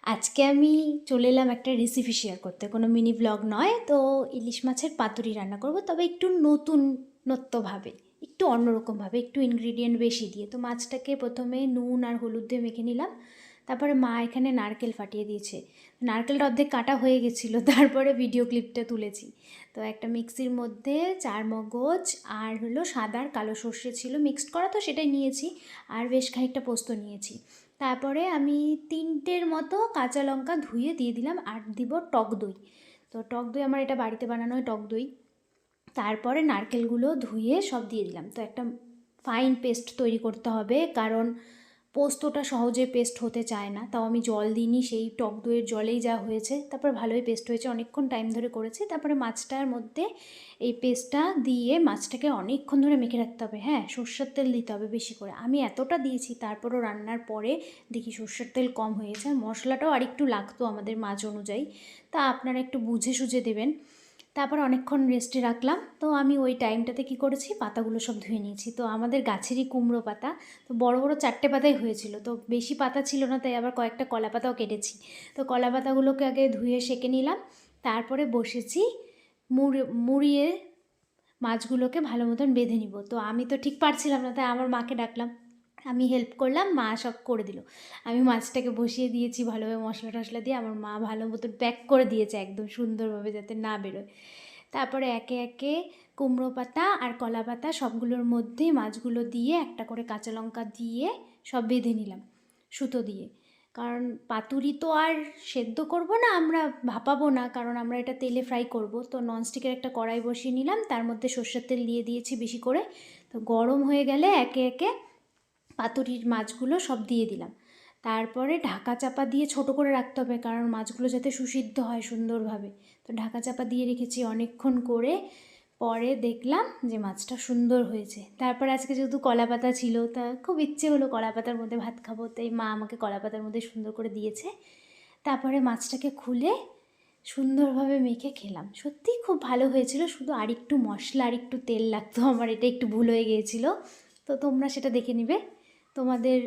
আজকে আমি চলে এলাম একটা রেসিপি শেয়ার করতে, কোনো মিনি ব্লগ নয়। তো ইলিশ মাছের পাতুরি রান্না করব, তবে একটু নতুনত্বভাবে, একটু অন্যরকমভাবে, একটু ইনগ্রিডিয়েন্ট বেশি দিয়ে। তো মাছটাকে প্রথমে নুন আর হলুদ দিয়ে মেখে নিলাম। তারপরে মা এখানে নারকেল ফাটিয়ে দিয়েছে, নারকেলটা অর্ধেক কাটা হয়ে গেছিলো, তারপরে ভিডিও ক্লিপটা তুলেছি। তো একটা মিক্সির মধ্যে চারমগজ আর হলো সাদা আর কালো সর্ষে ছিল মিক্সড করা, তো সেটাই নিয়েছি। আর বেশ খানিকটা পোস্ত নিয়েছি। তারপরে আমি 3টের মতো কাঁচা লঙ্কা ধুয়ে দিয়ে দিলাম, আর দিব টক দই। তো টক দই আমার এটা বাড়িতে বানানো হয়, টক দই। তারপরে নারকেলগুলো ধুয়ে সব দিয়ে দিলাম। তো একটা ফাইন পেস্ট তৈরি করতে হবে, কারণ পোস্তটা সহজে পেস্ট হতে চায় না। তাও আমি জল দিইনি, সেই টক দইয়ের জলেই যা হয়েছে। তারপর ভালোই পেস্ট হয়েছে, অনেকক্ষণ টাইম ধরে করেছি। তারপরে মাছটার মধ্যে এই পেস্টটা দিয়ে মাছটাকে অনেকক্ষণ ধরে মেখে রাখতে হবে। হ্যাঁ, সর্ষের তেল দিতে হবে বেশি করে। আমি এতটা দিয়েছি, তারপরও রান্নার পরে দেখি সর্ষের তেল কম হয়েছে। আর মশলাটাও আরেকটু লাগতো আমাদের মাছ অনুযায়ী, তা আপনারা একটু বুঝে সুঝে দেবেন। তারপর অনেকক্ষণ রেস্টে রাখলাম। তো আমি ওই টাইমটাতে কী করেছি, পাতাগুলো সব ধুয়ে নিয়েছি। তো আমাদের গাছেরই কুমড়ো পাতা, তো বড় বড় 4টে পাতাই হয়েছিল, তো বেশি পাতা ছিল না, তাই আবার কয়েকটা কলা পাতাও কেটেছি। তো কলা পাতাগুলোকে আগে ধুয়ে সেঁকে নিলাম। তারপরে বসেছি মুড়িয়ে মাছগুলোকে ভালো মতন বেঁধে নিব। তো আমি তো ঠিক পারছিলাম না, তাই আমার মাকে ডাকলাম, আমি হেল্প করলাম, মা সব করে দিল। আমি মাছটাকে বসিয়ে দিয়েছি ভালোভাবে মশলা টশলা দিয়ে, আমার মা ভালো মতো প্যাক করে দিয়েছে একদম সুন্দরভাবে, যাতে না বেরোয়। তারপরে একে একে কুমড়ো পাতা আর কলা পাতা সবগুলোর মধ্যে মাছগুলো দিয়ে একটা করে কাঁচা লঙ্কা দিয়ে সব বেঁধে নিলাম সুতো দিয়ে। কারণ পাতুরি তো আর সেদ্ধ করব না, আমরা ভাপাবো না, কারণ আমরা এটা তেলে ফ্রাই করব। তো ননস্টিকের একটা কড়াই বসিয়ে নিলাম, তার মধ্যে সর্ষের তেল দিয়ে দিয়েছি বেশি করে। তো গরম হয়ে গেলে একে একে পাতুরির মাছগুলো সব দিয়ে দিলাম। তারপরে ঢাকা চাপা দিয়ে ছোট করে রাখতে হবে, কারণ মাছগুলো যাতে সুসিদ্ধ হয় সুন্দরভাবে। তো ঢাকা চাপা দিয়ে রেখেছি অনেকক্ষণ করে। পরে দেখলাম যে মাছটা সুন্দর হয়েছে। তারপর আজকে যেহেতু কলা পাতা ছিল, তা খুব ইচ্ছে হলো কলা পাতার মধ্যে ভাত খাবো, তাই মা আমাকে কলা পাতার মধ্যে সুন্দর করে দিয়েছে। তারপরে মাছটাকে খুলে সুন্দরভাবে মেখে খেলাম। সত্যিই খুব ভালো হয়েছিল, শুধু আরেকটু মশলা আর একটু তেল লাগতো, আমার এটা একটু ভুল হয়ে গিয়েছিলো। তো তোমরা সেটা দেখে নিবে, তোমাদের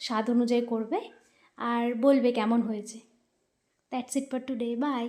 স্বাদ অনুযায়ী করবে, আর বলবে কেমন হয়েছে। That's it for today, by.